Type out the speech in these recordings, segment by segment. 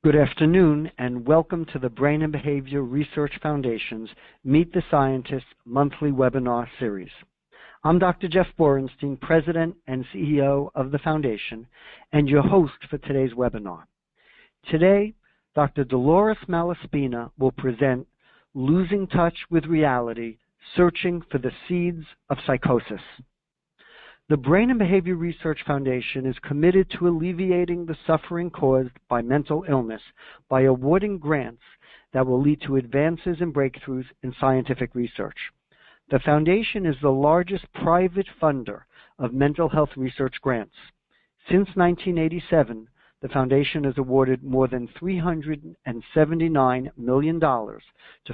Good afternoon, and welcome to the Brain and Behavior Research Foundation's Meet the Scientists monthly webinar series. I'm Dr. Jeff Borenstein, President and CEO of the Foundation, and your host for today's webinar. Today, Dr. Dolores Malaspina will present Losing Touch with Reality, Searching for the Seeds of Psychosis. The Brain and Behavior Research Foundation is committed to alleviating the suffering caused by mental illness by awarding grants that will lead to advances and breakthroughs in scientific research. The Foundation is the largest private funder of mental health research grants. Since 1987, the Foundation has awarded more than $379 million to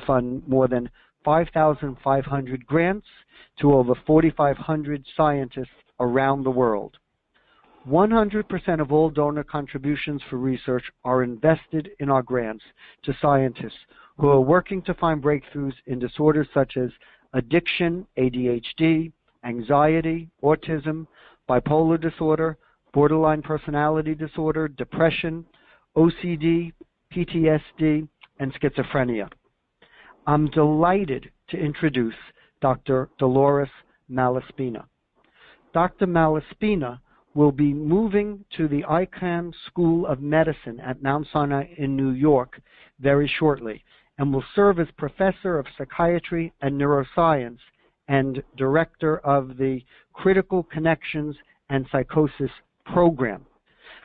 fund more than 5,500 grants to over 4,500 scientists around the world. 100% of all donor contributions for research are invested in our grants to scientists who are working to find breakthroughs in disorders such as addiction, ADHD, anxiety, autism, bipolar disorder, borderline personality disorder, depression, OCD, PTSD, and schizophrenia. I'm delighted to introduce Dr. Dolores Malaspina. Dr. Malaspina will be moving to the Icahn School of Medicine at Mount Sinai in New York very shortly and will serve as Professor of Psychiatry and Neuroscience and Director of the Critical Connections and Psychosis program.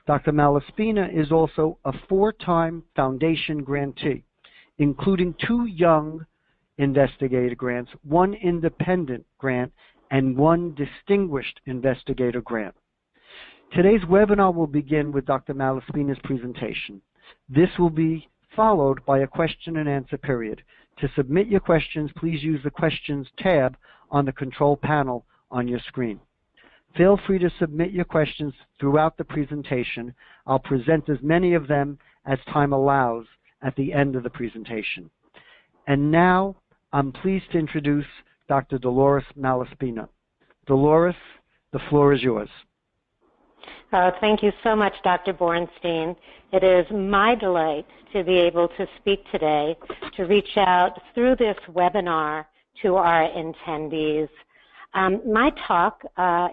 Dr. Malaspina is also a 4-time Foundation grantee, including 2 young investigator grants, 1 independent grant, and 1 distinguished investigator grant. Today's webinar will begin with Dr. Malaspina's presentation. This will be followed by a question and answer period. To submit your questions, please use the Questions tab on the control panel on your screen. Feel free to submit your questions throughout the presentation. I'll present as many of them as time allows at the end of the presentation. And now, I'm pleased to introduce Dr. Dolores Malaspina. Dolores, the floor is yours. Thank you so much, Dr. Borenstein. It is my delight to be able to speak today, to reach out through this webinar to our attendees. My talk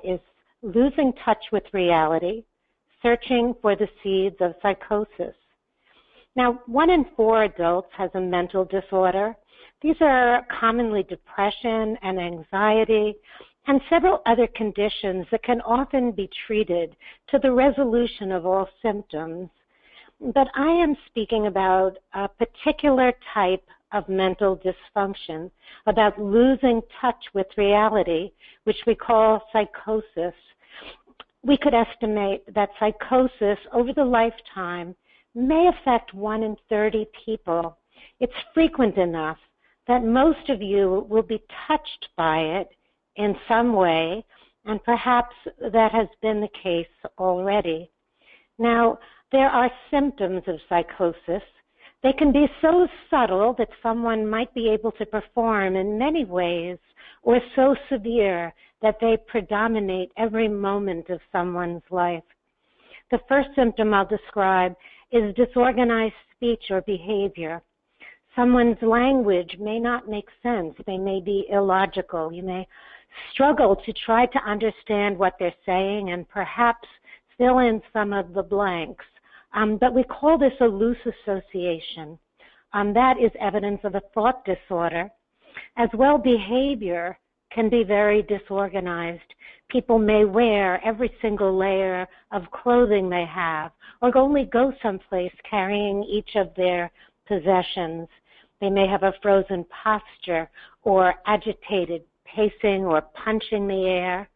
is Losing Touch with Reality, Searching for the Seeds of Psychosis. Now, 1 in 4 adults has a mental disorder. These are commonly depression and anxiety and several other conditions that can often be treated to the resolution of all symptoms. But I am speaking about a particular type of mental dysfunction, about losing touch with reality, which we call psychosis. We could estimate that psychosis over the lifetime may affect 1 in 30 people. It's frequent enough that most of you will be touched by it in some way, and perhaps that has been the case already. Now, there are symptoms of psychosis. They can be so subtle that someone might be able to perform in many ways, or so severe that they predominate every moment of someone's life. The first symptom I'll describe is disorganized speech or behavior. Someone's language may not make sense. They may be illogical. You may struggle to try to understand what they're saying and perhaps fill in some of the blanks. But we call this a loose association. That is evidence of a thought disorder. As well, behavior can be very disorganized. People may wear every single layer of clothing they have, or only go someplace carrying each of their possessions. They may have a frozen posture or agitated pacing or punching the air.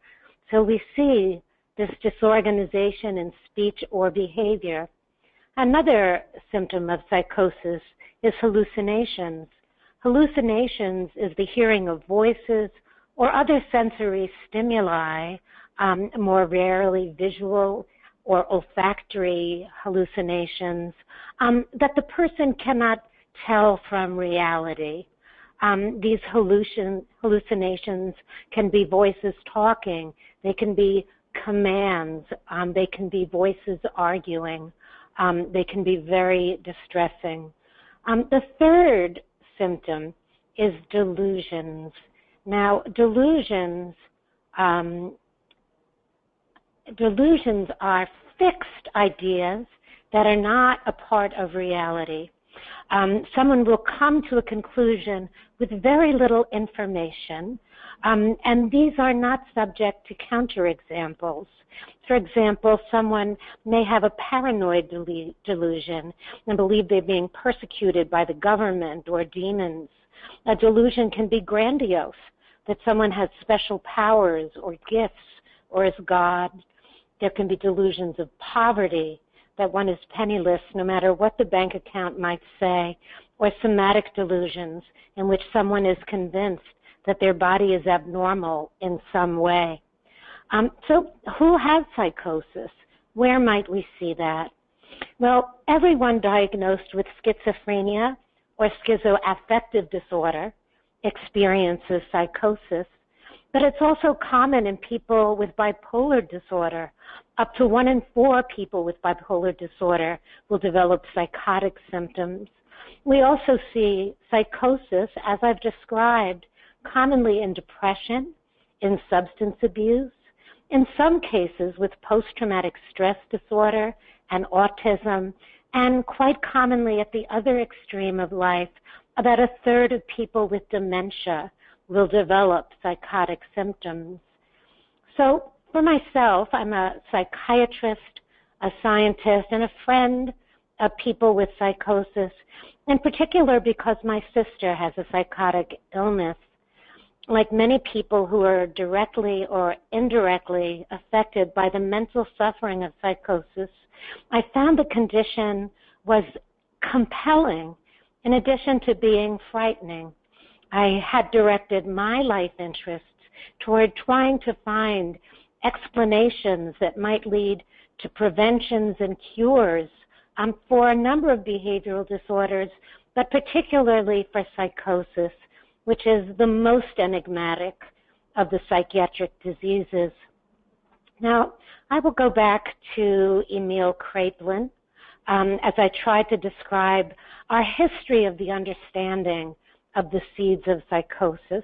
So we see this disorganization in speech or behavior. Another symptom of psychosis is hallucinations. Hallucinations is the hearing of voices or other sensory stimuli, more rarely visual or olfactory hallucinations, that the person cannot tell from reality. These hallucinations can be voices talking, they can be commands, they can be voices arguing. They can be very distressing. The third symptom is delusions. Now, delusions are fixed ideas that are not a part of reality. Someone will come to a conclusion with very little information, and these are not subject to counterexamples. For example, someone may have a paranoid delusion and believe they're being persecuted by the government or demons. A delusion can be grandiose, that someone has special powers or gifts or is God. There can be delusions of poverty, that one is penniless no matter what the bank account might say, or somatic delusions in which someone is convinced that their body is abnormal in some way. So who has psychosis? Where might we see that? Well, everyone diagnosed with schizophrenia or schizoaffective disorder experiences psychosis, but it's also common in people with bipolar disorder. Up to 1 in 4 people with bipolar disorder will develop psychotic symptoms. We also see psychosis, as I've described, commonly in depression, in substance abuse, in some cases with post-traumatic stress disorder and autism, and quite commonly at the other extreme of life, about 1/3 of people with dementia will develop psychotic symptoms. So for myself, I'm a psychiatrist, a scientist, and a friend of people with psychosis, in particular because my sister has a psychotic illness. Like many people who are directly or indirectly affected by the mental suffering of psychosis, I found the condition was compelling in addition to being frightening. I had directed my life interests toward trying to find explanations that might lead to preventions and cures for a number of behavioral disorders, but particularly for psychosis, which is the most enigmatic of the psychiatric diseases. Now, I will go back to Emil Kraepelin as I try to describe our history of the understanding of the seeds of psychosis.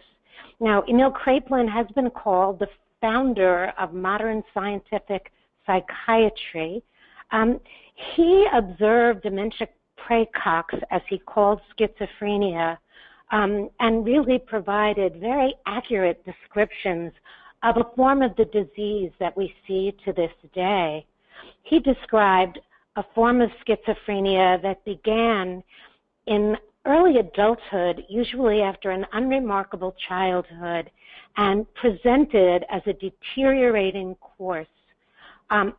Now, Emil Kraepelin has been called the founder of modern scientific psychiatry. He observed dementia praecox, as he called schizophrenia, and really provided very accurate descriptions of a form of the disease that we see to this day. He described a form of schizophrenia that began in early adulthood, usually after an unremarkable childhood, and presented as a deteriorating course.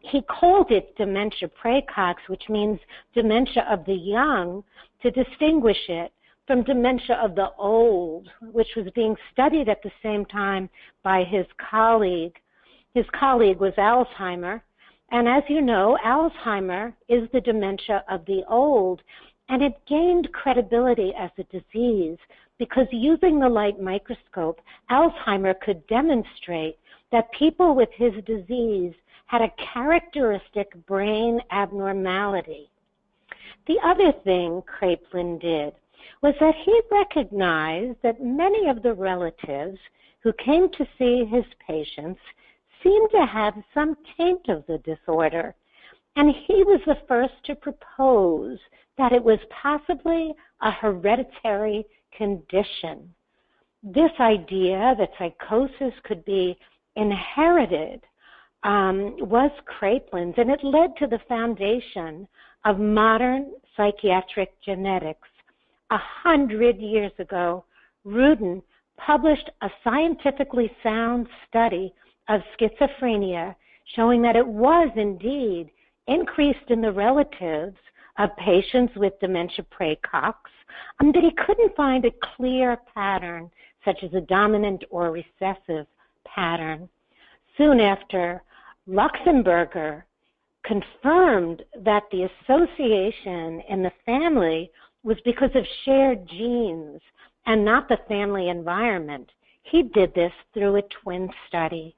He called it dementia praecox, which means dementia of the young, to distinguish it from dementia of the old, which was being studied at the same time by his colleague. His colleague was Alzheimer, and as you know, Alzheimer is the dementia of the old, and it gained credibility as a disease because using the light microscope, Alzheimer could demonstrate that people with his disease had a characteristic brain abnormality. The other thing Kraepelin did was that he recognized that many of the relatives who came to see his patients seemed to have some taint of the disorder, and he was the first to propose that it was possibly a hereditary condition. This idea that psychosis could be inherited was Kraepelin's, and it led to the foundation of modern psychiatric genetics. 100 years ago, Rudin published a scientifically sound study of schizophrenia showing that it was indeed increased in the relatives of patients with dementia praecox, but he couldn't find a clear pattern, such as a dominant or recessive pattern. Soon after, Luxemburger confirmed that the association in the family was because of shared genes and not the family environment. He did this through a twin study.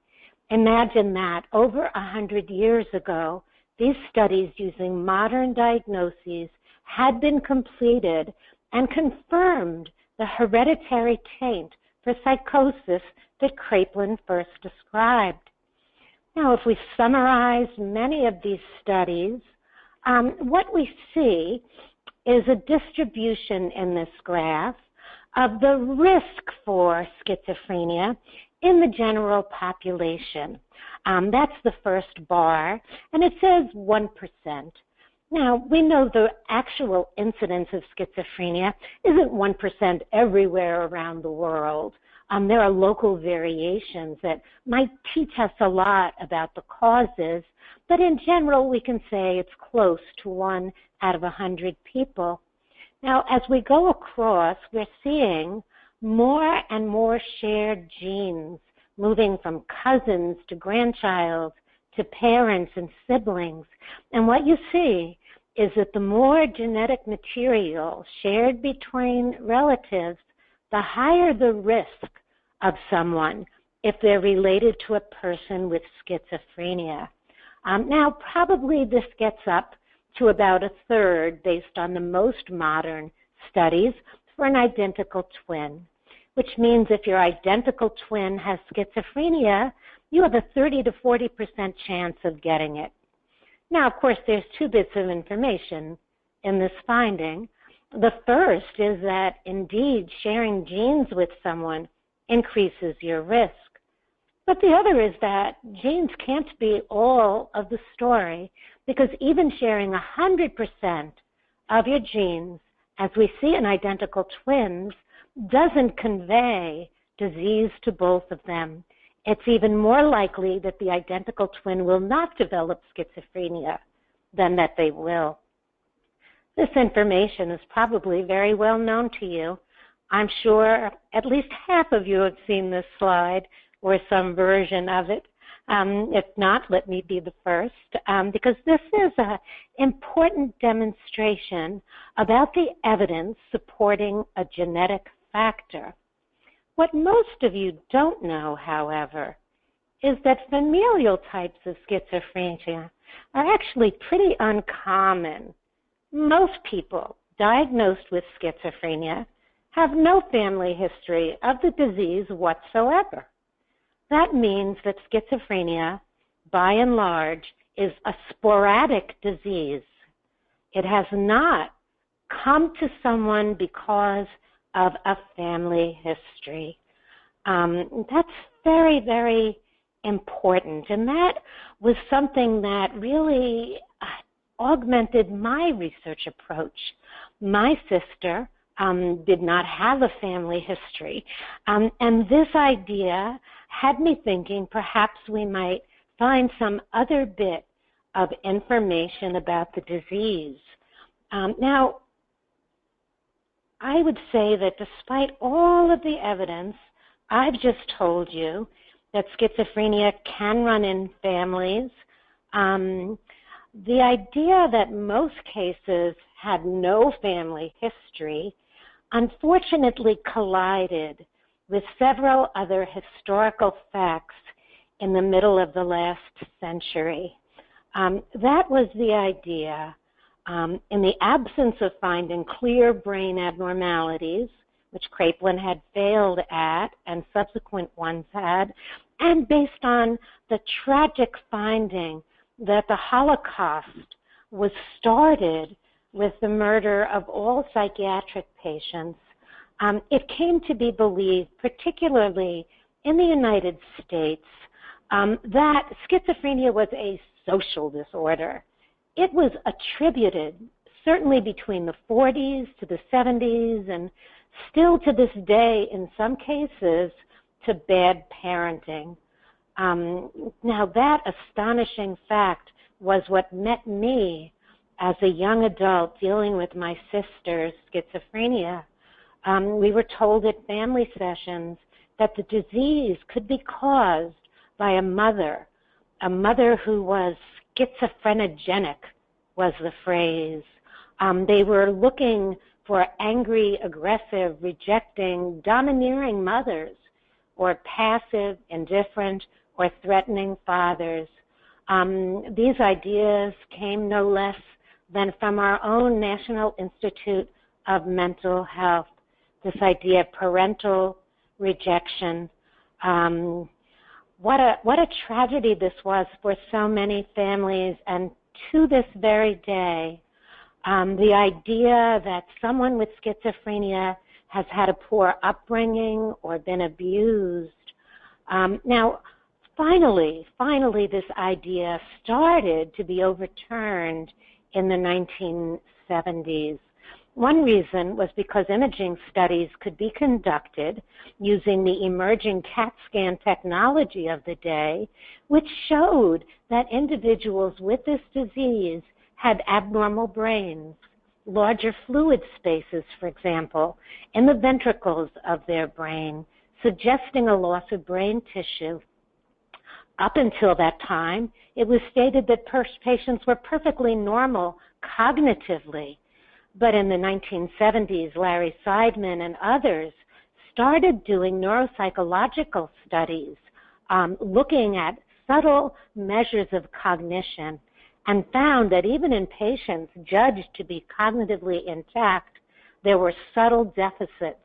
Imagine that over 100 years ago, these studies using modern diagnoses had been completed and confirmed the hereditary taint for psychosis that Kraepelin first described. Now, if we summarize many of these studies, what we see is a distribution in this graph of the risk for schizophrenia in the general population. That's the first bar, and it says 1%. Now, we know the actual incidence of schizophrenia isn't 1% everywhere around the world. There are local variations that might teach us a lot about the causes, but in general, we can say it's close to 1 out of 100 people. Now, as we go across, we're seeing more and more shared genes moving from cousins to grandchild to parents and siblings. And what you see is that the more genetic material shared between relatives, the higher the risk of someone if they're related to a person with schizophrenia. Now, probably this gets up to about a third based on the most modern studies for an identical twin, which means if your identical twin has schizophrenia, you have a 30 to 40% chance of getting it. Now, of course, there's two bits of information in this finding. The first is that, indeed, sharing genes with someone increases your risk. But the other is that genes can't be all of the story, because even sharing 100% of your genes, as we see in identical twins, doesn't convey disease to both of them. It's even more likely that the identical twin will not develop schizophrenia than that they will. This information is probably very well known to you. I'm sure at least half of you have seen this slide or some version of it. If not, let me be the first, because this is an important demonstration about the evidence supporting a genetic factor. What most of you don't know, however, is that familial types of schizophrenia are actually pretty uncommon. Most people diagnosed with schizophrenia have no family history of the disease whatsoever. That means that schizophrenia, by and large, is a sporadic disease. It has not come to someone because of a family history. That's very, very important. And that was something that really augmented my research approach. My sister did not have a family history. And this idea had me thinking perhaps we might find some other bit of information about the disease. Now, I would say that despite all of the evidence I've just told you that schizophrenia can run in families, the idea that most cases had no family history unfortunately collided with several other historical facts in the middle of the last century. That was the idea. In the absence of finding clear brain abnormalities, which Kraepelin had failed at and subsequent ones had, and based on the tragic finding that the Holocaust was started with the murder of all psychiatric patients, it came to be believed, particularly in the United States, that schizophrenia was a social disorder. It was attributed, certainly between the 40s to the 70s, and still to this day, in some cases, to bad parenting. Now, that astonishing fact was what met me as a young adult dealing with my sister's schizophrenia. We were told at family sessions that the disease could be caused by a mother who was schizophrenogenic, was the phrase. They were looking for angry, aggressive, rejecting, domineering mothers, or passive, indifferent, or threatening fathers. These ideas came no less than from our own National Institute of Mental Health, this idea of parental rejection. What a tragedy this was for so many families, and to this very day, the idea that someone with schizophrenia has had a poor upbringing or been abused. Now, finally, this idea started to be overturned in the 1970s. One reason was because imaging studies could be conducted using the emerging CAT scan technology of the day, which showed that individuals with this disease had abnormal brains, larger fluid spaces, for example, in the ventricles of their brain, suggesting a loss of brain tissue. Up until that time, it was stated that patients were perfectly normal cognitively. But in the 1970s, Larry Seidman and others started doing neuropsychological studies, looking at subtle measures of cognition, and found that even in patients judged to be cognitively intact, there were subtle deficits.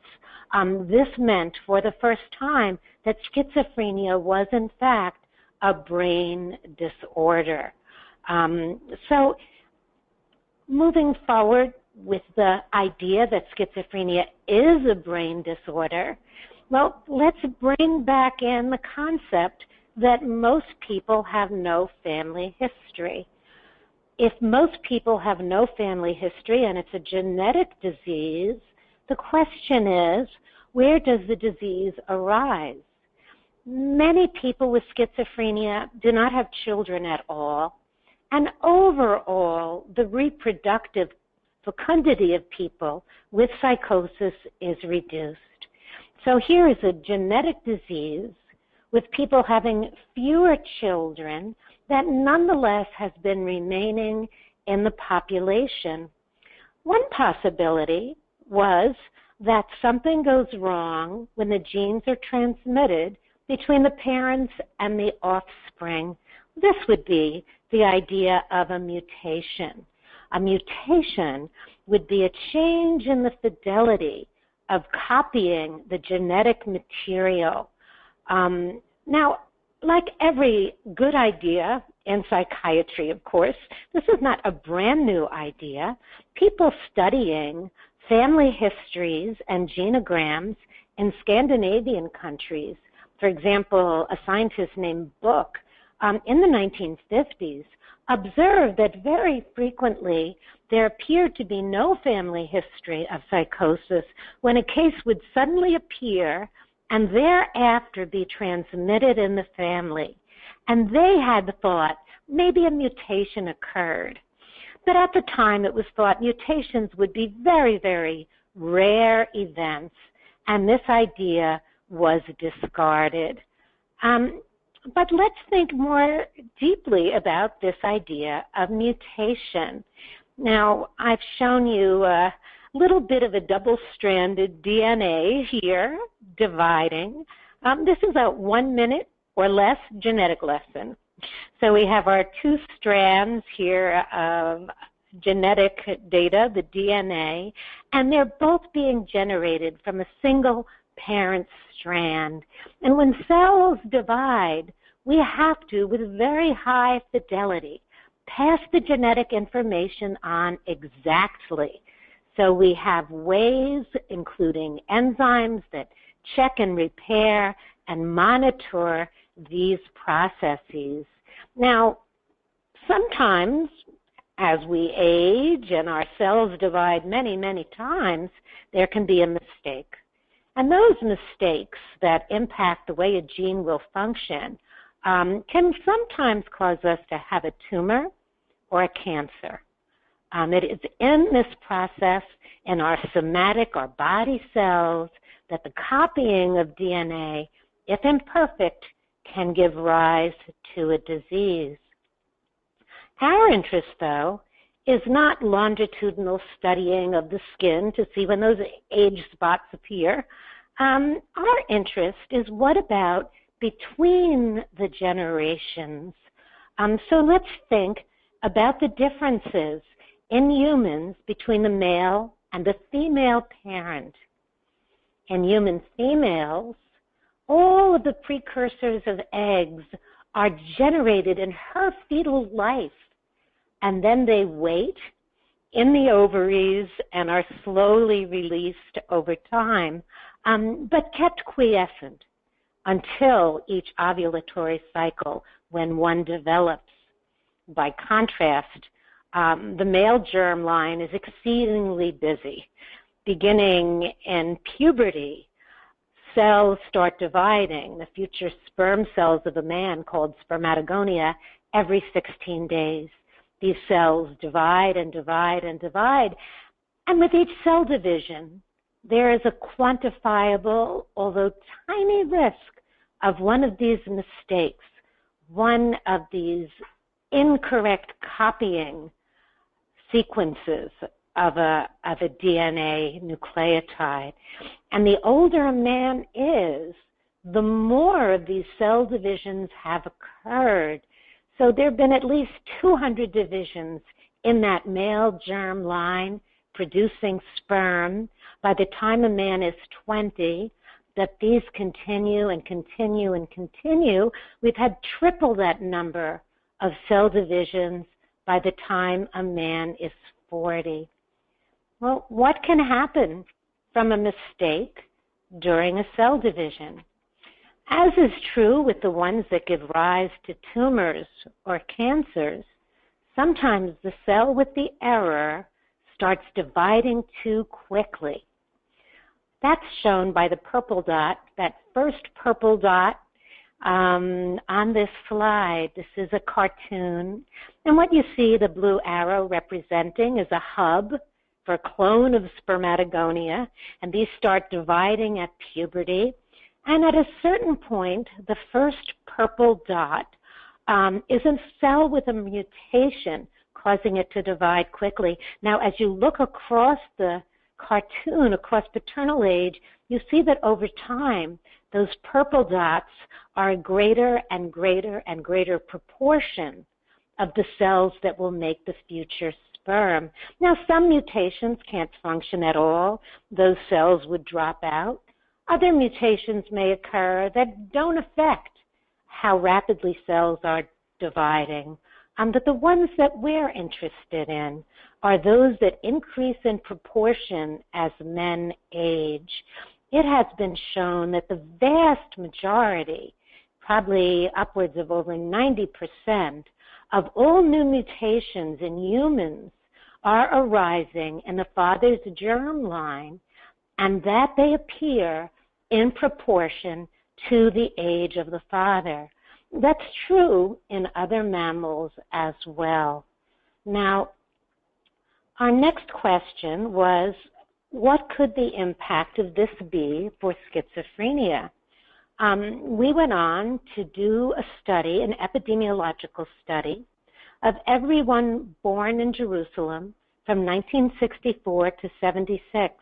This meant for the first time that schizophrenia was in fact a brain disorder. So moving forward with the idea that schizophrenia is a brain disorder, well, let's bring back in the concept that most people have no family history. If most people have no family history and it's a genetic disease, the question is, where does the disease arise? Many people with schizophrenia do not have children at all, and overall, the reproductive fecundity of people with psychosis is reduced. So here is a genetic disease with people having fewer children that nonetheless has been remaining in the population. One possibility was that something goes wrong when the genes are transmitted between the parents and the offspring. This would be the idea of a mutation. A mutation would be a change in the fidelity of copying the genetic material. Now, like every good idea in psychiatry, of course, this is not a brand new idea. People studying family histories and genograms in Scandinavian countries, for example, a scientist named Book, in the 1950s, observed that very frequently there appeared to be no family history of psychosis when a case would suddenly appear and thereafter be transmitted in the family. And they had thought maybe a mutation occurred. But at the time it was thought mutations would be very, very rare events, and this idea was discarded. But let's think more deeply about this idea of mutation. Now, I've shown you a little bit of a double-stranded DNA here, dividing. This is a 1 minute or less genetic lesson. So we have our two strands here of genetic data, the DNA, and they're both being generated from a single parent strand. And when cells divide, we have to, with very high fidelity, pass the genetic information on exactly. So we have ways, including enzymes, that check and repair and monitor these processes. Now, sometimes as we age and our cells divide many, many times, there can be a mistake. And those mistakes that impact the way a gene will function can sometimes cause us to have a tumor or a cancer. It is in this process in our somatic, our body cells, that the copying of DNA, if imperfect, can give rise to a disease. Our interest, though, is not longitudinal studying of the skin to see when those age spots appear. Our interest is what about between the generations? So let's think about the differences in humans between the male and the female parent. In human females, all of the precursors of eggs are generated in her fetal life, and then they wait in the ovaries and are slowly released over time, but kept quiescent until each ovulatory cycle when one develops. By contrast, the male germline is exceedingly busy. Beginning in puberty, cells start dividing, the future sperm cells of a man called spermatogonia, every 16 days. These cells divide and divide and divide. And with each cell division, there is a quantifiable, although tiny risk of one of these mistakes, one of these incorrect copying sequences of a DNA nucleotide. And the older a man is, the more of these cell divisions have occurred. So there have been at least 200 divisions in that male germ line producing sperm. By the time a man is 20, that these continue and continue and continue. We've had triple that number of cell divisions by the time a man is 40. Well, what can happen from a mistake during a cell division? As is true with the ones that give rise to tumors or cancers, sometimes the cell with the error starts dividing too quickly. That's shown by the purple dot, that first purple dot on this slide. This is a cartoon. And what you see, the blue arrow representing, is a hub for a clone of spermatogonia. And these start dividing at puberty. And at a certain point, the first purple dot is a cell with a mutation causing it to divide quickly. Now, as you look across the cartoon, across paternal age, you see that over time, those purple dots are a greater and greater and greater proportion of the cells that will make the future sperm. Now, some mutations can't function at all. Those cells would drop out. Other mutations may occur that don't affect how rapidly cells are dividing. But the ones that we're interested in are those that increase in proportion as men age. It has been shown that the vast majority, probably upwards of over 90%, of all new mutations in humans are arising in the father's germline, and that they appear in proportion to the age of the father. That's true in other mammals as well. Now, our next question was, what could the impact of this be for schizophrenia? We went on to do a study, an epidemiological study, of everyone born in Jerusalem from 1964 to 76.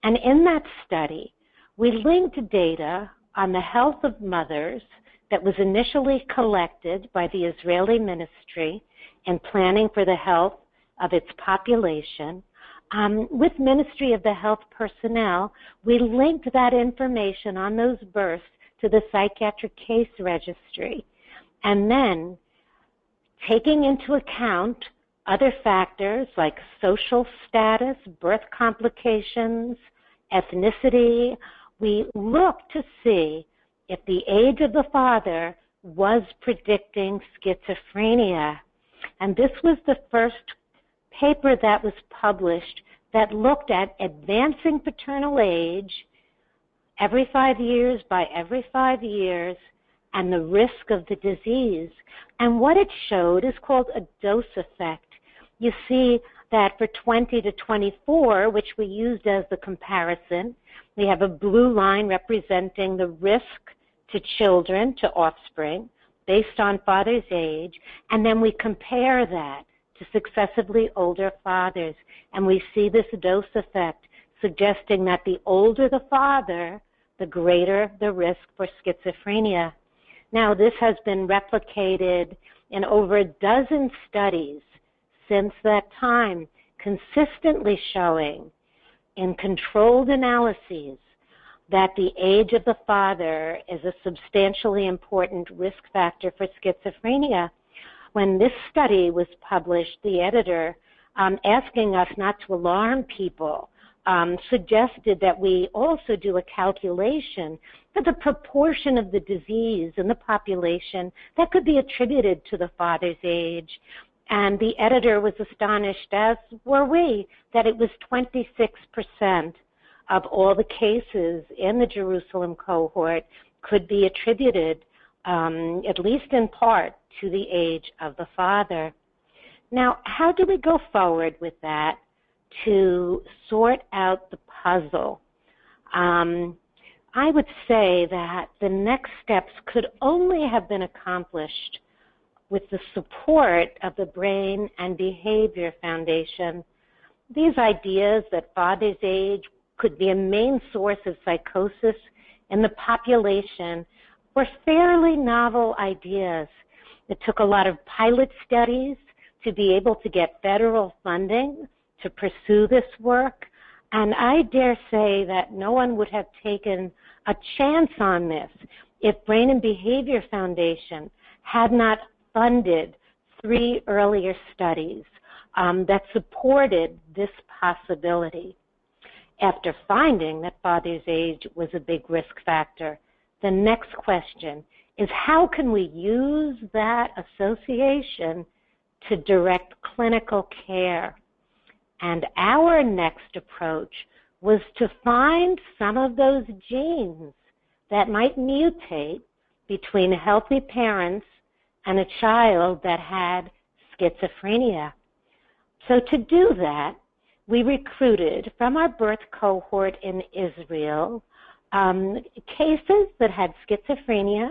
And in that study, we linked data on the health of mothers that was initially collected by the Israeli ministry in planning for the health of its population. With Ministry of the Health personnel, we linked that information on those births to the psychiatric case registry. And then, taking into account other factors like social status, birth complications, ethnicity, we looked to see if the age of the father was predicting schizophrenia. And this was the first paper that was published that looked at advancing paternal age every 5 years by every 5 years and the risk of the disease. And what it showed is called a dose effect. You see that for 20 to 24, which we used as the comparison, we have a blue line representing the risk to children, to offspring, based on father's age, and then we compare that to successively older fathers, and we see this dose effect suggesting that the older the father, the greater the risk for schizophrenia. Now, this has been replicated in over a dozen studies since that time, consistently showing in controlled analyses that the age of the father is a substantially important risk factor for schizophrenia. When this study was published, the editor, asking us not to alarm people, suggested that we also do a calculation for the proportion of the disease in the population that could be attributed to the father's age. And the editor was astonished, as were we, that it was 26% of all the cases in the Jerusalem cohort could be attributed, at least in part, to the age of the father. Now, how do we go forward with that to sort out the puzzle? I would say that the next steps could only have been accomplished with the support of the Brain and Behavior Foundation. These ideas that father's age could be a main source of psychosis in the population were fairly novel ideas. It took a lot of pilot studies to be able to get federal funding to pursue this work, and I dare say that no one would have taken a chance on this if Brain and Behavior Foundation had not funded 3 earlier studies that supported this possibility. After finding that father's age was a big risk factor, the next question is, how can we use that association to direct clinical care? And our next approach was to find some of those genes that might mutate between healthy parents and a child that had schizophrenia. So to do that, we recruited from our birth cohort in Israel cases that had schizophrenia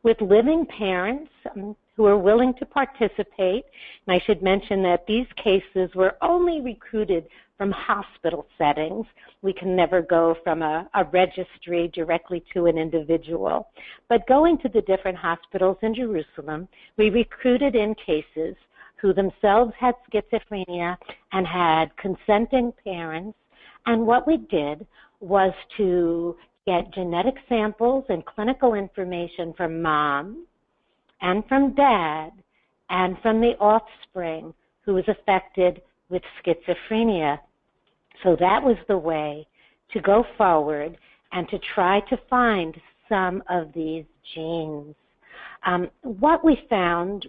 with living parents who were willing to participate. And I should mention that these cases were only recruited from hospital settings. We can never go from a registry directly to an individual. But going to the different hospitals in Jerusalem, we recruited in cases who themselves had schizophrenia and had consenting parents. And what we did was to get genetic samples and clinical information from mom and from dad and from the offspring who was affected with schizophrenia. So that was the way to go forward and to try to find some of these genes. What we found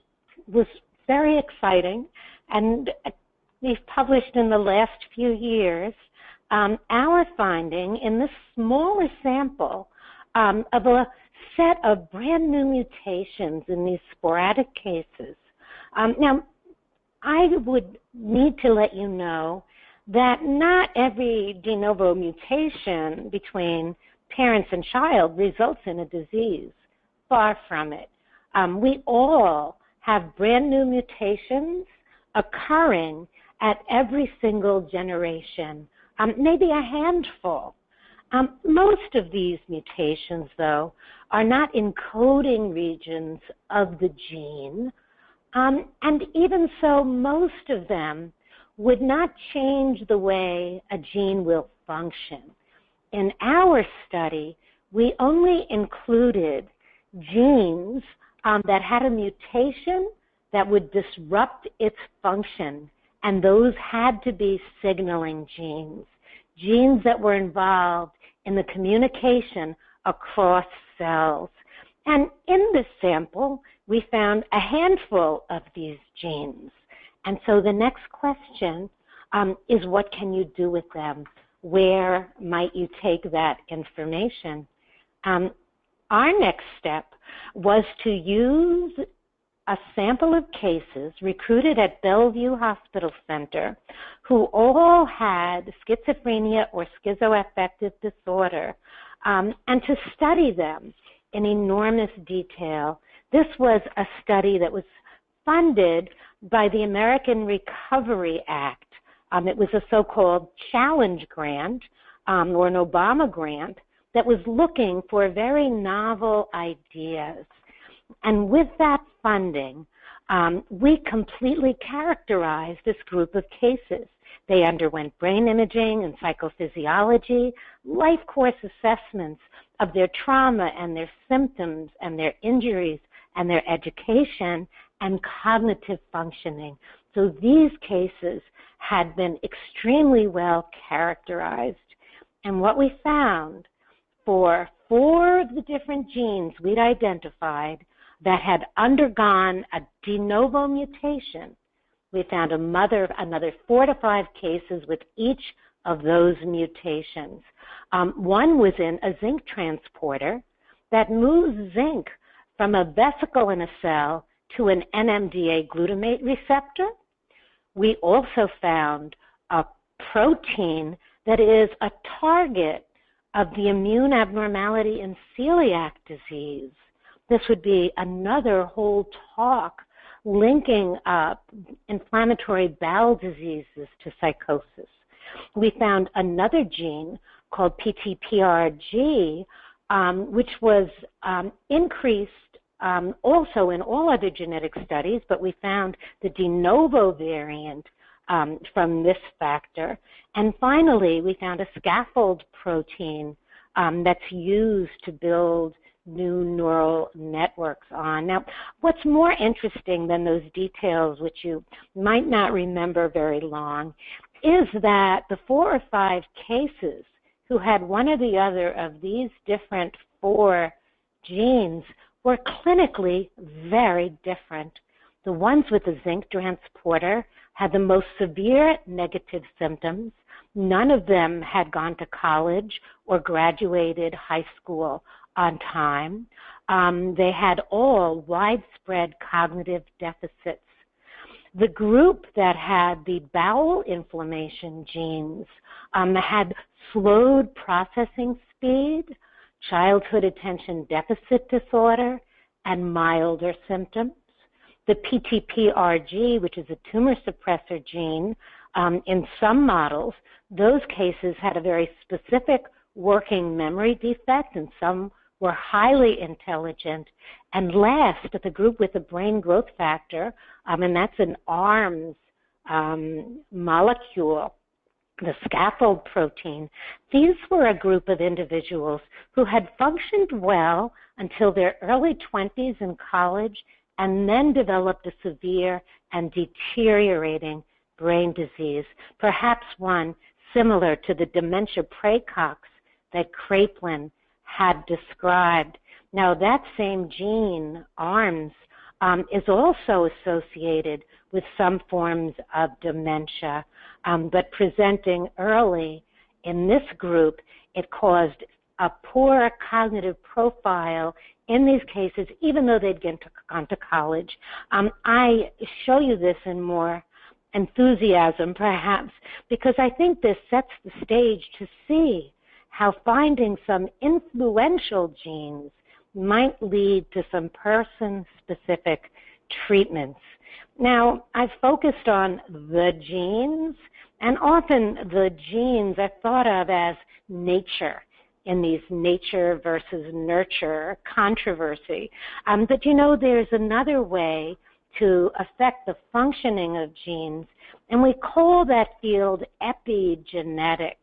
was very exciting, and we've published in the last few years our finding in this smaller sample of a set of brand new mutations in these sporadic cases. Now, I would need to let you know that not every de novo mutation between parents and child results in a disease. Far from it. We all have brand new mutations occurring at every single generation, maybe a handful. Most of these mutations, though, are not encoding regions of the gene, and even so, most of them would not change the way a gene will function. In our study, we only included genes that had a mutation that would disrupt its function, and those had to be signaling genes, genes that were involved in the communication across cells. And in this sample, we found a handful of these genes. And so the next question is, what can you do with them? Where might you take that information? Our next step was to use a sample of cases recruited at Bellevue Hospital Center who all had schizophrenia or schizoaffective disorder, and to study them in enormous detail. This was a study that was funded by the American Recovery Act. It was a so-called challenge grant, or an Obama grant, that was looking for very novel ideas. And with that funding, we completely characterized this group of cases. They underwent brain imaging and psychophysiology, life course assessments of their trauma and their symptoms and their injuries and their education and cognitive functioning. So these cases had been extremely well characterized. And what we found for 4 of the different genes we'd identified that had undergone a de novo mutation, we found another 4 to 5 cases with each of those mutations. One was in a zinc transporter that moves zinc from a vesicle in a cell to an NMDA glutamate receptor. We also found a protein that is a target of the immune abnormality in celiac disease. This would be another whole talk linking up inflammatory bowel diseases to psychosis. We found another gene called PTPRG, which was increased also in all other genetic studies, but we found the de novo variant from this factor. And finally, we found a scaffold protein that's used to build new neural networks on. Now, what's more interesting than those details, which you might not remember very long, is that the 4 or 5 cases who had one or the other of these different 4 genes were clinically very different. The ones with the zinc transporter had the most severe negative symptoms. None of them had gone to college or graduated high school on time. They had all widespread cognitive deficits. The group that had the bowel inflammation genes had slowed processing speed, childhood attention deficit disorder, and milder symptoms. The PTPRG, which is a tumor suppressor gene, in some models, those cases had a very specific working memory defect, and some were highly intelligent. And last, the group with the brain growth factor, and that's an ARMS molecule, the scaffold protein, these were a group of individuals who had functioned well until their early 20s in college and then developed a severe and deteriorating brain disease, perhaps one similar to the dementia praecox that Kraepelin had described. Now, that same gene, ARMS, is also associated with some forms of dementia, but presenting early in this group, it caused a poor cognitive profile in these cases, even though they'd gone to college. I show you this in more enthusiasm, perhaps, because I think this sets the stage to see how finding some influential genes might lead to some person-specific treatments. Now, I've focused on the genes, and often the genes are thought of as nature in these nature versus nurture controversy. But you know, there's another way to affect the functioning of genes, and we call that field epigenetics.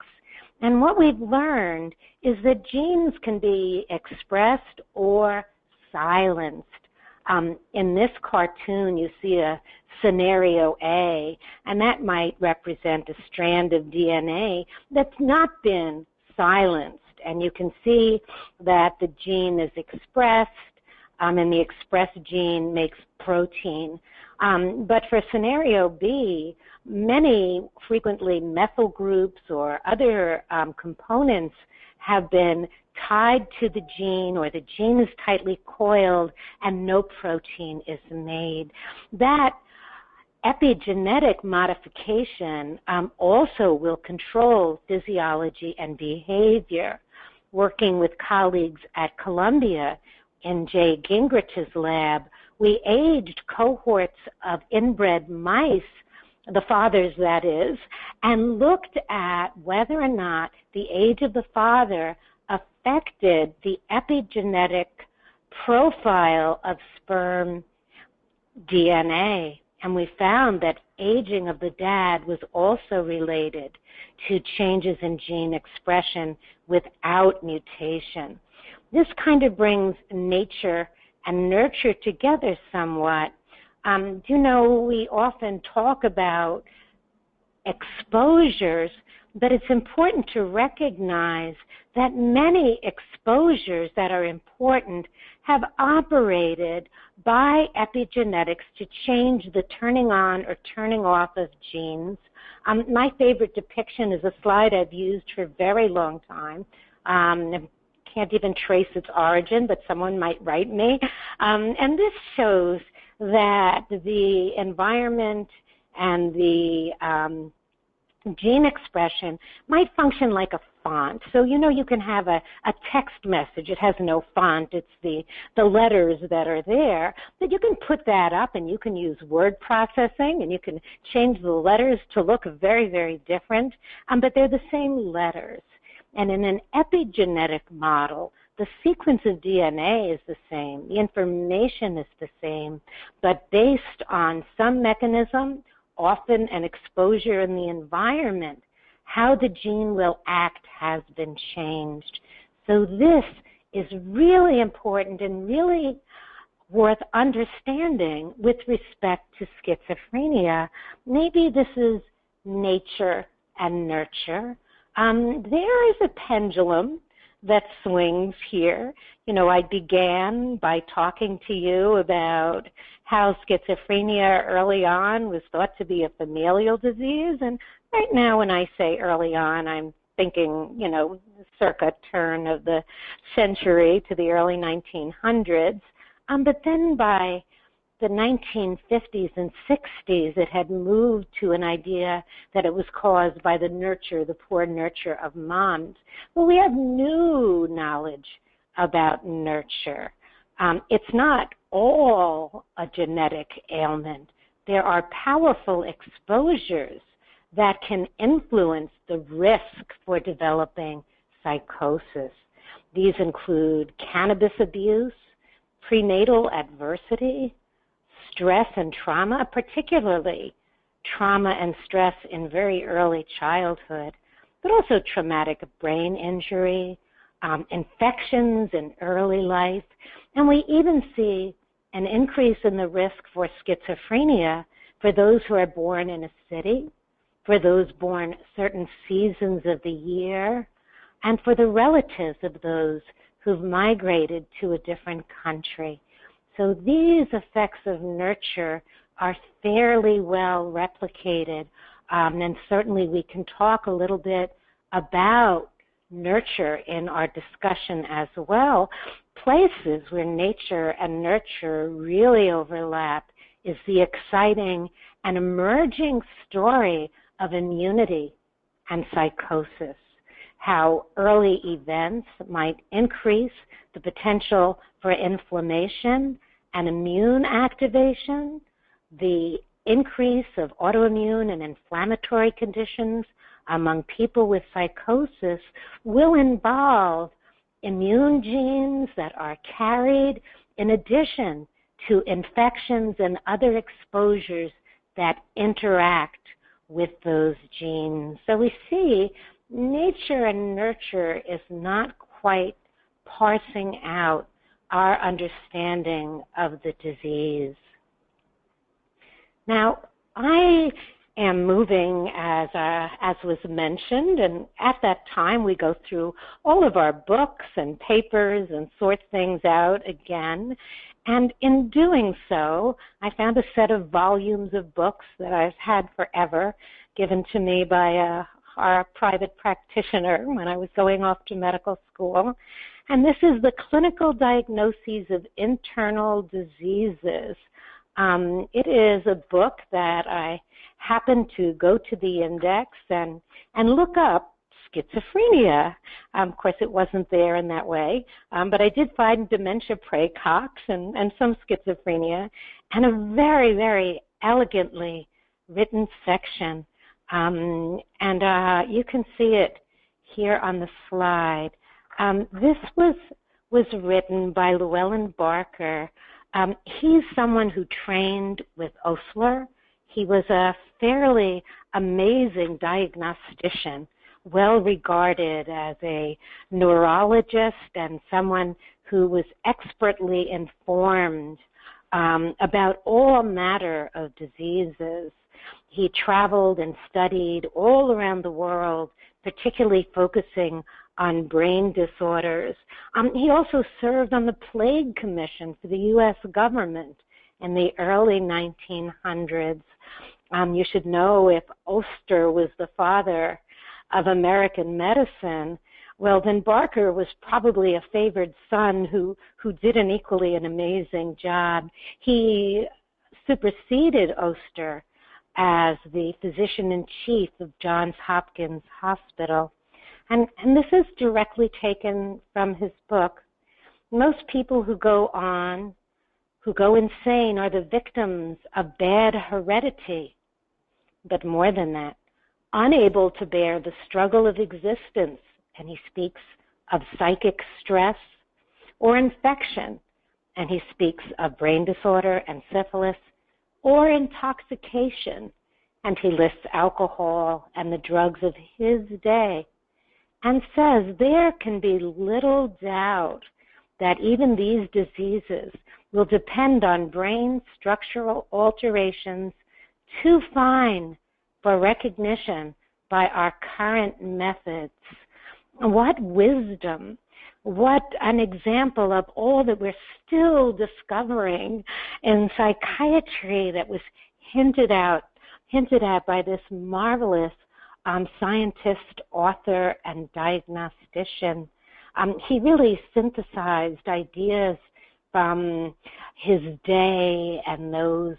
And what we've learned is that genes can be expressed or silenced. In this cartoon, you see a scenario A, and that might represent a strand of DNA that's not been silenced. And you can see that the gene is expressed, and the expressed gene makes protein. But for scenario B, many frequently methyl groups or other components have been tied to the gene, or the gene is tightly coiled and no protein is made. That epigenetic modification also will control physiology and behavior. Working with colleagues at Columbia in Jay Gingrich's lab, we aged cohorts of inbred mice, the fathers that is, and looked at whether or not the age of the father affected the epigenetic profile of sperm DNA, and we found that aging of the dad was also related to changes in gene expression without mutation. This kind of brings nature and nurture together somewhat. You know, we often talk about exposures, but it's important to recognize that many exposures that are important have operated by epigenetics to change the turning on or turning off of genes. My favorite depiction is a slide I've used for a very long time. I can't even trace its origin, but someone might write me. And this shows that the environment and the gene expression might function like a font. So, you know, you can have a text message. It has no font. It's the letters that are there. But you can put that up, and you can use word processing, and you can change the letters to look very, very different. But they're the same letters. And in an epigenetic model, the sequence of DNA is the same. The information is the same. But based on some mechanism, often an exposure in the environment, how the gene will act has been changed. So this is really important and really worth understanding with respect to schizophrenia. Maybe this is nature and nurture. There is a pendulum that swings here. You know, I began by talking to you about how schizophrenia early on was thought to be a familial disease. And right now when I say early on, I'm thinking, you know, circa turn of the century to the early 1900s. But then by the 1950s and 60s, it had moved to an idea that it was caused by the nurture, the poor nurture of moms. Well, we have new knowledge about nurture. It's not all a genetic ailment. There are powerful exposures that can influence the risk for developing psychosis. These include cannabis abuse, prenatal adversity, stress and trauma, particularly trauma and stress in very early childhood, but also traumatic brain injury, infections in early life, and we even see an increase in the risk for schizophrenia for those who are born in a city, for those born certain seasons of the year, and for the relatives of those who've migrated to a different country. So these effects of nurture are fairly well replicated, and certainly we can talk a little bit about nurture in our discussion as well. Places where nature and nurture really overlap is the exciting and emerging story of immunity and psychosis, how early events might increase the potential for inflammation and immune activation, the increase of autoimmune and inflammatory conditions among people with psychosis will involve immune genes that are carried in addition to infections and other exposures that interact with those genes. So we see nature and nurture is not quite parsing out our understanding of the disease. Now, I am moving, as was mentioned, and at that time we go through all of our books and papers and sort things out again. And in doing so, I found a set of volumes of books that I've had forever, given to me by our private practitioner when I was going off to medical school. And this is the Clinical Diagnoses of Internal Diseases. It is a book that I happened to go to the index and look up schizophrenia. Of course, it wasn't there in that way, but I did find dementia praecox and some schizophrenia, and a very, very elegantly written section. You can see it here on the slide. This was written by Llewellyn Barker He's someone who trained with Osler. He was a fairly amazing diagnostician, well regarded as a neurologist and someone who was expertly informed about all matter of diseases. He traveled and studied all around the world, particularly focusing on brain disorders. He also served on the Plague Commission for the U.S. government in the early 1900s. You should know if Oster was the father of American medicine, well, then Barker was probably a favored son who did an equally an amazing job. He superseded Oster as the physician-in-chief of Johns Hopkins Hospital. And this is directly taken from his book. Most people who go insane are the victims of bad heredity, but more than that, unable to bear the struggle of existence. And he speaks of psychic stress or infection, and he speaks of brain disorder and syphilis or intoxication, and he lists alcohol and the drugs of his day, and says there can be little doubt that even these diseases will depend on brain structural alterations too fine for recognition by our current methods. What wisdom, what an example of all that we're still discovering in psychiatry that was hinted at by this marvelous scientist, author, and diagnostician. He really synthesized ideas from his day and those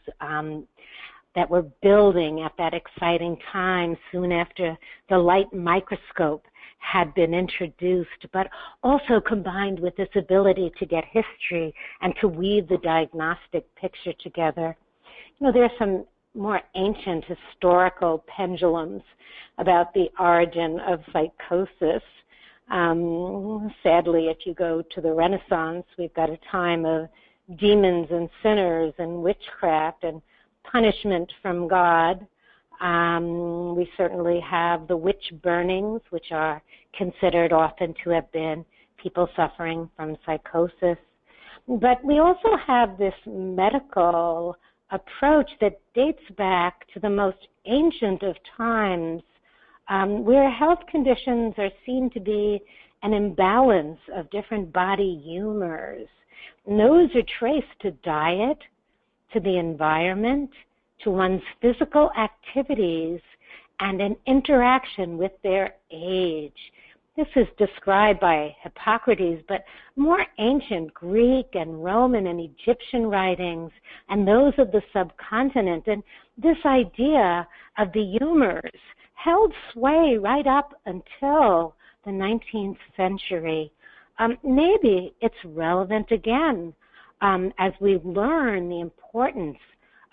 that were building at that exciting time soon after the light microscope had been introduced, but also combined with this ability to get history and to weave the diagnostic picture together. You know, there are some more ancient historical pendulums about the origin of psychosis. Sadly, if you go to the Renaissance, we've got a time of demons and sinners and witchcraft and punishment from God. We certainly have the witch burnings, which are considered often to have been people suffering from psychosis. But we also have this medical approach that dates back to the most ancient of times, where health conditions are seen to be an imbalance of different body humors. And those are traced to diet, to the environment, to one's physical activities, and an interaction with their age. This is described by Hippocrates, but more ancient Greek and Roman and Egyptian writings and those of the subcontinent. And this idea of the humors held sway right up until the 19th century. Maybe it's relevant again as we learn the importance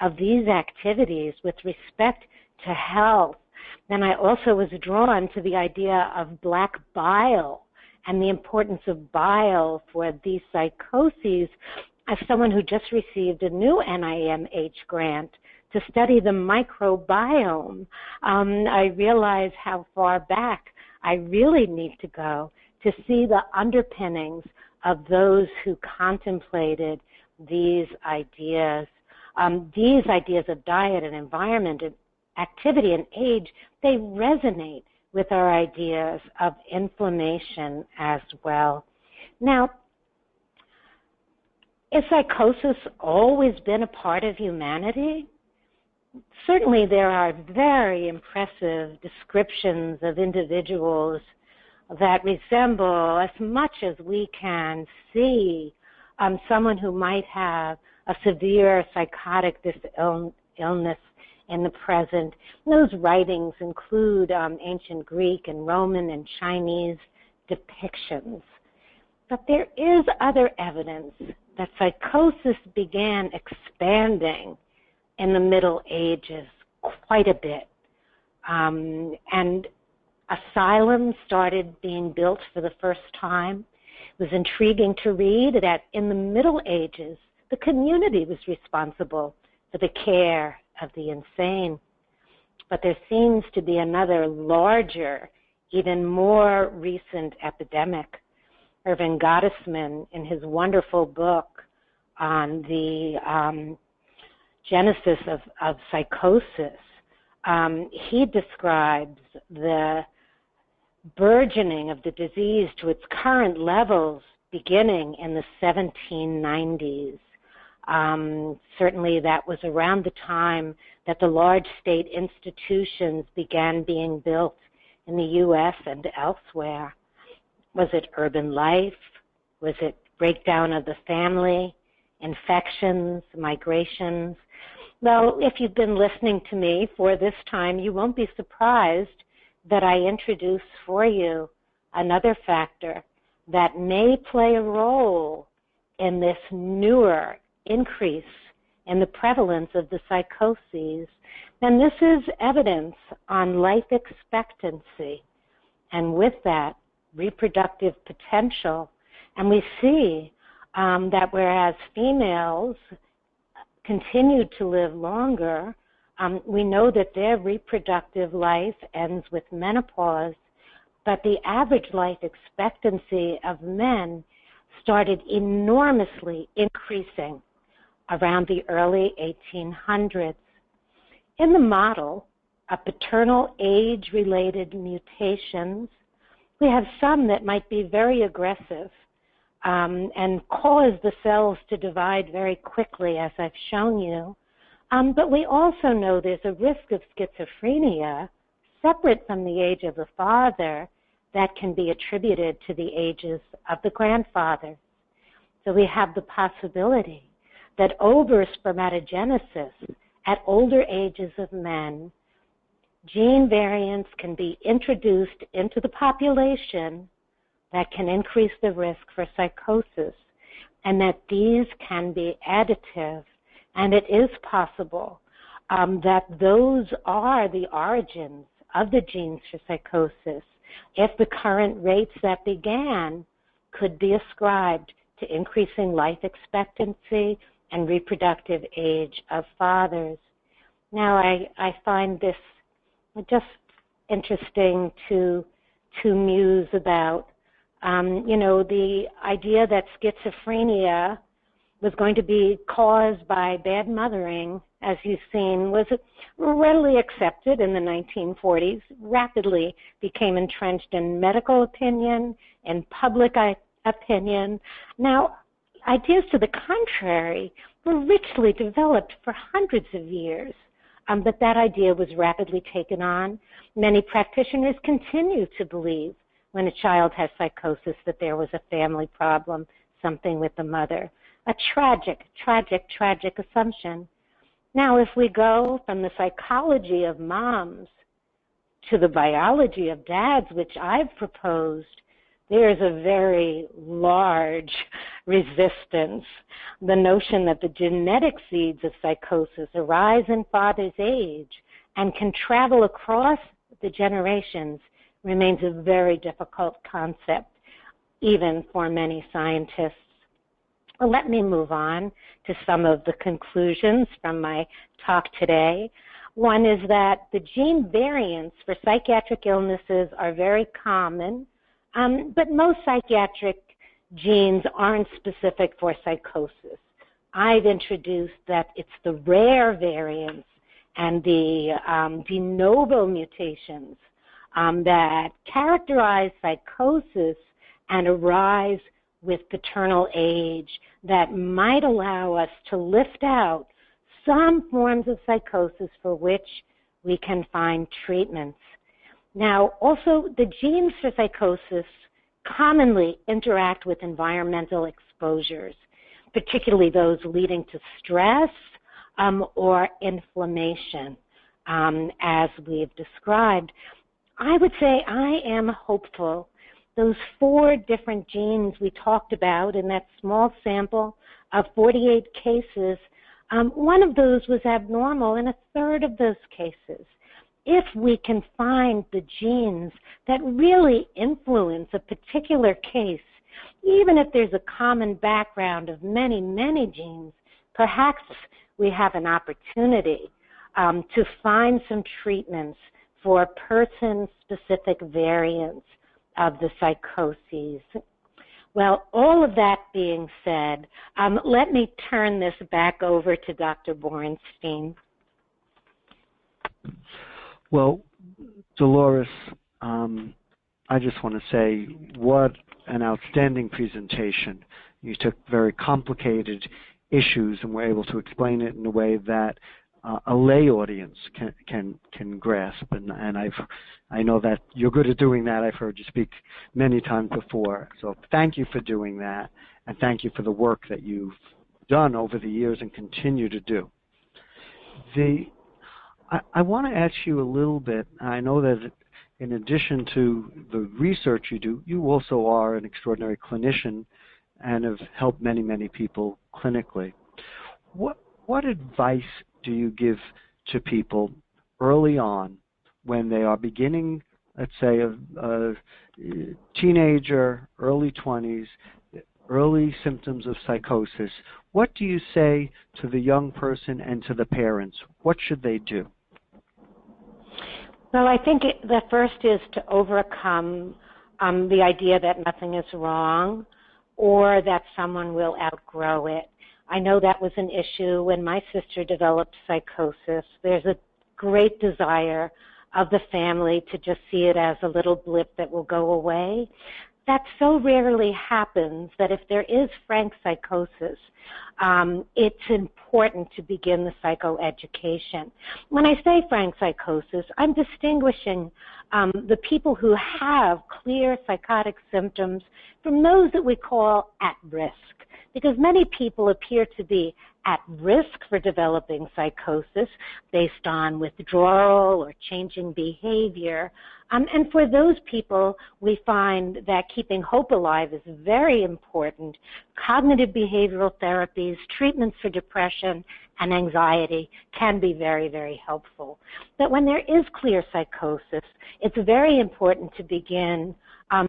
of these activities with respect to health. Then I also was drawn to the idea of black bile and the importance of bile for these psychoses as someone who just received a new NIMH grant to study the microbiome. I realize how far back I really need to go to see the underpinnings of those who contemplated these ideas. These ideas of diet and environment and activity and age, they resonate with our ideas of inflammation as well. Now, has psychosis always been a part of humanity? Certainly there are very impressive descriptions of individuals that resemble, as much as we can see, someone who might have a severe psychotic illness in the present. And those writings include ancient Greek and Roman and Chinese depictions. But there is other evidence that psychosis began expanding in the Middle Ages quite a bit. And asylums started being built for the first time. It was intriguing to read that in the Middle Ages, the community was responsible for the care of the insane. But there seems to be another larger, even more recent epidemic. Erving Gottesman, in his wonderful book on the genesis of psychosis, he describes the burgeoning of the disease to its current levels beginning in the 1790s. Certainly that was around the time that the large state institutions began being built in the U.S. and elsewhere. Was it urban life? Was it breakdown of the family? Infections? Migrations? Well, if you've been listening to me for this time, you won't be surprised that I introduce for you another factor that may play a role in this newer increase in the prevalence of the psychoses. And this is evidence on life expectancy, and with that, reproductive potential. And we see that whereas females continue to live longer, we know that their reproductive life ends with menopause, but the average life expectancy of men started enormously increasing around the early 1800s. In the model of paternal age-related mutations, we have some that might be very aggressive and cause the cells to divide very quickly, as I've shown you. But we also know there's a risk of schizophrenia separate from the age of the father that can be attributed to the ages of the grandfathers. So we have the possibility that over spermatogenesis at older ages of men, gene variants can be introduced into the population that can increase the risk for psychosis, and that these can be additive. And it is possible that those are the origins of the genes for psychosis, if the current rates that began could be ascribed to increasing life expectancy and reproductive age of fathers. Now, I find this just interesting to muse about, the idea that schizophrenia was going to be caused by bad mothering, as you've seen, was readily accepted in the 1940s, rapidly became entrenched in medical opinion and public opinion. Now, ideas to the contrary were richly developed for hundreds of years, but that idea was rapidly taken on. Many practitioners continue to believe when a child has psychosis that there was a family problem, something with the mother. A tragic, tragic, tragic assumption. Now, if we go from the psychology of moms to the biology of dads, which I've proposed, there's a very large resistance. The notion that the genetic seeds of psychosis arise in father's age and can travel across the generations remains a very difficult concept, even for many scientists. Well, let me move on to some of the conclusions from my talk today. One is that the gene variants for psychiatric illnesses are very common, but most psychiatric genes aren't specific for psychosis. I've introduced that it's the rare variants and the de novo mutations that characterize psychosis and arise with paternal age that might allow us to lift out some forms of psychosis for which we can find treatments. Now, also, the genes for psychosis commonly interact with environmental exposures, particularly those leading to stress or inflammation, as we've described. I would say I am hopeful. Those 4 different genes we talked about in that small sample of 48 cases, one of those was abnormal in a third of those cases. If we can find the genes that really influence a particular case even if there's a common background of many, many genes, perhaps we have an opportunity to find some treatments for person-specific variants of the psychoses. Well, all of that being said, let me turn this back over to Dr. Borenstein. Well, Dolores, I just want to say what an outstanding presentation. You took very complicated issues and were able to explain it in a way that a lay audience can grasp, and I know that you're good at doing that. I've heard you speak many times before. So thank you for doing that, and thank you for the work that you've done over the years and continue to do. I want to ask you a little bit. I know that in addition to the research you do, you also are an extraordinary clinician and have helped many, many people clinically. What advice do you give to people early on when they are beginning, let's say, a teenager, early 20s, early symptoms of psychosis? What do you say to the young person and to the parents? What should they do? Well, I think the first is to overcome the idea that nothing is wrong or that someone will outgrow it. I know that was an issue when my sister developed psychosis. There's a great desire of the family to just see it as a little blip that will go away. That so rarely happens that if there is frank psychosis, it's important to begin the psychoeducation. When I say frank psychosis, I'm distinguishing the people who have clear psychotic symptoms from those that we call at risk, because many people appear to be at risk for developing psychosis based on withdrawal or changing behavior. And for those people, we find that keeping hope alive is very important. Cognitive behavioral therapies, treatments for depression and anxiety can be very, very helpful. But when there is clear psychosis, it's very important to begin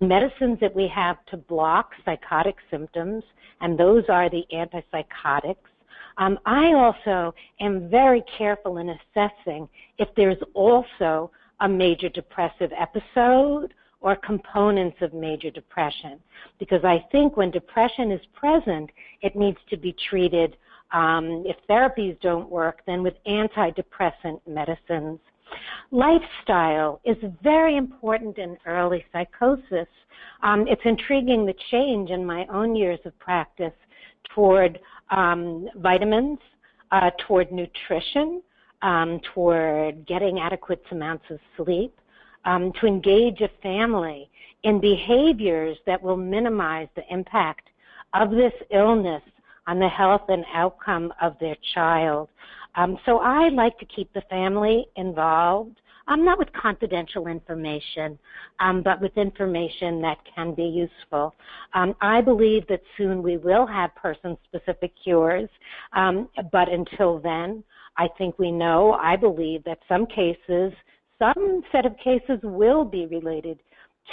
medicines that we have to block psychotic symptoms, and those are the antipsychotics. I also am very careful in assessing if there's also a major depressive episode or components of major depression, because I think when depression is present, it needs to be treated, if therapies don't work, then with antidepressant medicines. Lifestyle is very important in early psychosis. It's intriguing the change in my own years of practice toward vitamins, toward nutrition, toward getting adequate amounts of sleep, to engage a family in behaviors that will minimize the impact of this illness on the health and outcome of their child. So I like to keep the family involved, not with confidential information, but with information that can be useful. I believe that soon we will have person-specific cures, but until then, I think we know, I believe that some set of cases will be related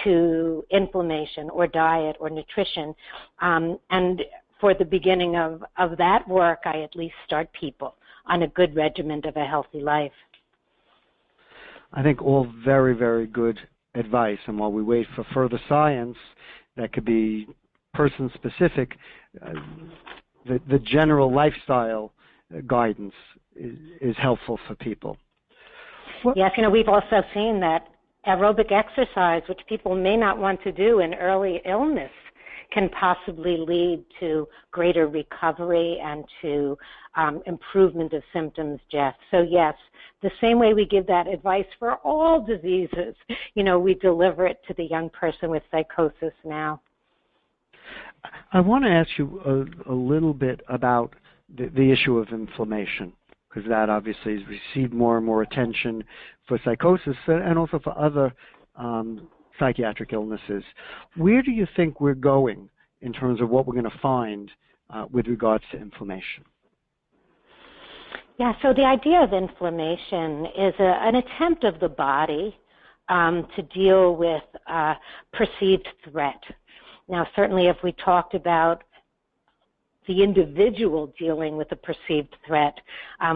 to inflammation or diet or nutrition. And for the beginning of that work, I at least start people on a good regimen of a healthy life. I think all very, very good advice. And while we wait for further science that could be person-specific, the general lifestyle guidance is helpful for people. Yes, we've also seen that aerobic exercise, which people may not want to do in early illness, can possibly lead to greater recovery and to improvement of symptoms, Jeff. So yes, the same way we give that advice for all diseases, we deliver it to the young person with psychosis now. I want to ask you a little bit about the issue of inflammation, because that obviously has received more and more attention for psychosis and also for other psychiatric illnesses. Where do you think we're going in terms of what we're going to find with regards to inflammation? Yeah, so the idea of inflammation is an attempt of the body to deal with perceived threat. Now, certainly if we talked about the individual dealing with a perceived threat,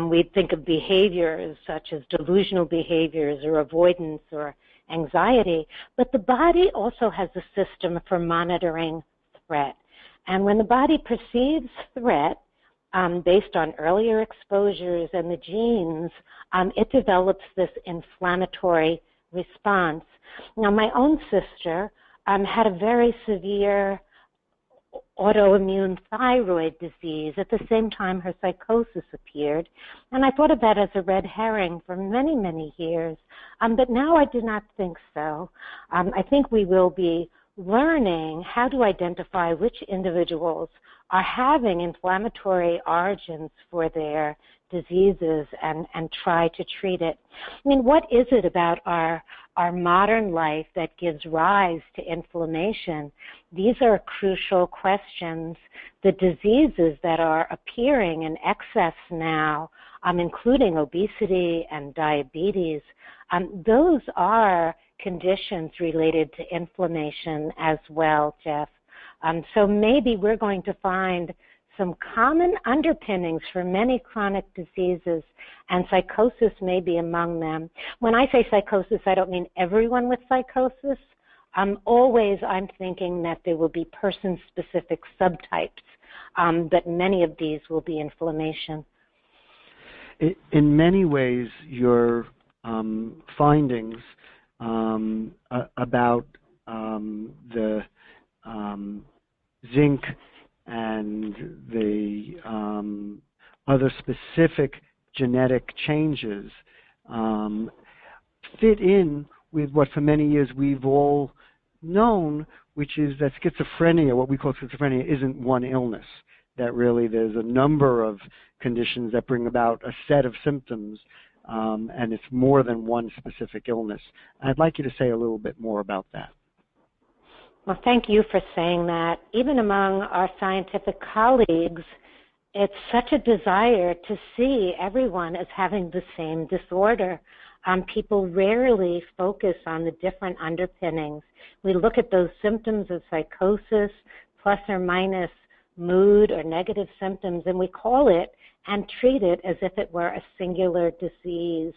we'd think of behaviors such as delusional behaviors or avoidance or anxiety, but the body also has a system for monitoring threat. And when the body perceives threat, based on earlier exposures and the genes, it develops this inflammatory response. Now, my own sister had a very severe autoimmune thyroid disease. At the same time, her psychosis appeared. And I thought of that as a red herring for many, many years. But now I do not think so. I think we will be learning how to identify which individuals are having inflammatory origins for their diseases and try to treat it. I mean, what is it about our modern life that gives rise to inflammation? These are crucial questions. The diseases that are appearing in excess now, including obesity and diabetes, those are conditions related to inflammation as well, Jeff. So maybe we're going to find some common underpinnings for many chronic diseases, and psychosis may be among them. When I say psychosis, I don't mean everyone with psychosis. I'm thinking that there will be person-specific subtypes, but many of these will be inflammation. In many ways, your findings about the zinc and the other specific genetic changes fit in with what for many years we've all known, which is that schizophrenia, what we call schizophrenia, isn't one illness, that really there's a number of conditions that bring about a set of symptoms, and it's more than one specific illness. I'd like you to say a little bit more about that. Well, thank you for saying that. Even among our scientific colleagues, it's such a desire to see everyone as having the same disorder. People rarely focus on the different underpinnings. We look at those symptoms of psychosis, plus or minus mood or negative symptoms, and we call it and treat it as if it were a singular disease.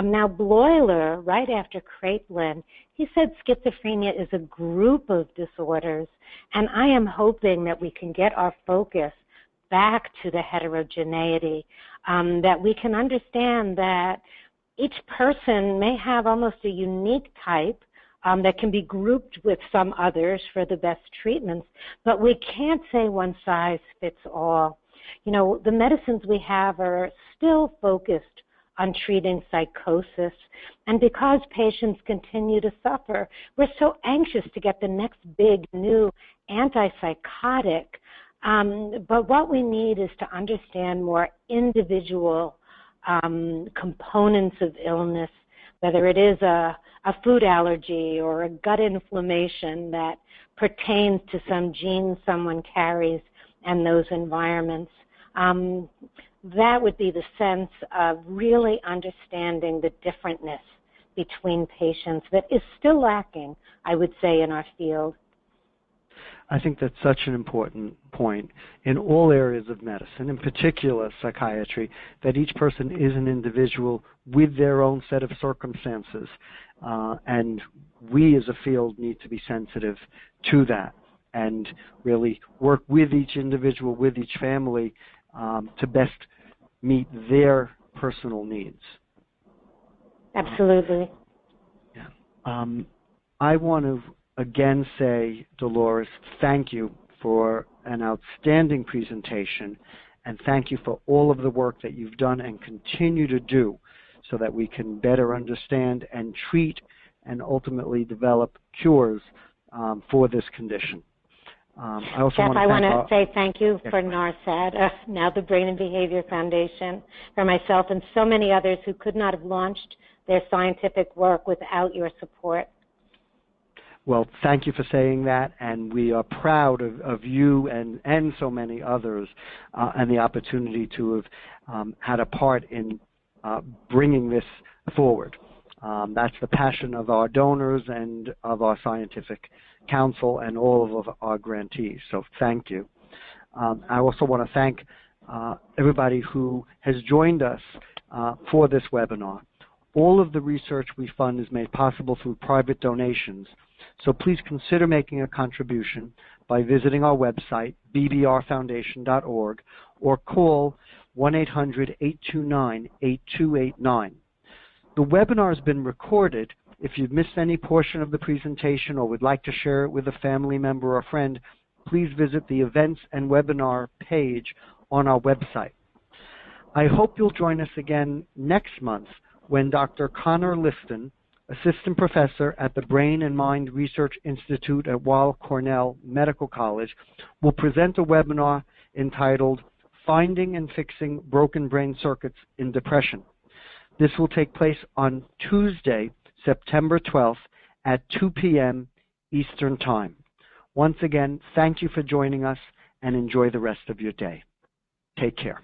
Now, Bloiler, right after Kraepelin, he said schizophrenia is a group of disorders, and I am hoping that we can get our focus back to the heterogeneity, that we can understand that each person may have almost a unique type that can be grouped with some others for the best treatments, but we can't say one size fits all. You know, the medicines we have are still focused on treating psychosis, and because patients continue to suffer, we're so anxious to get the next big new antipsychotic, but what we need is to understand more individual components of illness, whether it is a food allergy or a gut inflammation that pertains to some gene someone carries and those environments. That would be the sense of really understanding the differentness between patients that is still lacking, I would say, in our field. I think that's such an important point in all areas of medicine, in particular psychiatry, that each person is an individual with their own set of circumstances, and we as a field need to be sensitive to that and really work with each individual, with each family, to best meet their personal needs. Absolutely. Yeah. I want to again say, Dolores, thank you for an outstanding presentation, and thank you for all of the work that you've done and continue to do so that we can better understand and treat and ultimately develop cures for this condition. I also Jeff, I want to say thank you Yes. for NARSAD, now the Brain and Behavior Foundation, for myself and so many others who could not have launched their scientific work without your support. Well, thank you for saying that, and we are proud of you and so many others, and the opportunity to have had a part in bringing this forward. That's the passion of our donors and of our scientific council and all of our grantees. So thank you. I also want to thank everybody who has joined us for this webinar. All of the research we fund is made possible through private donations. So please consider making a contribution by visiting our website, bbrfoundation.org, or call 1-800-829-8289. The webinar has been recorded. If you've missed any portion of the presentation or would like to share it with a family member or friend, please visit the events and webinar page on our website. I hope you'll join us again next month when Dr. Connor Lifton, Assistant Professor at the Brain and Mind Research Institute at Weill Cornell Medical College, will present a webinar entitled Finding and Fixing Broken Brain Circuits in Depression. This will take place on Tuesday, September 12th at 2 p.m. Eastern Time. Once again, thank you for joining us and enjoy the rest of your day. Take care.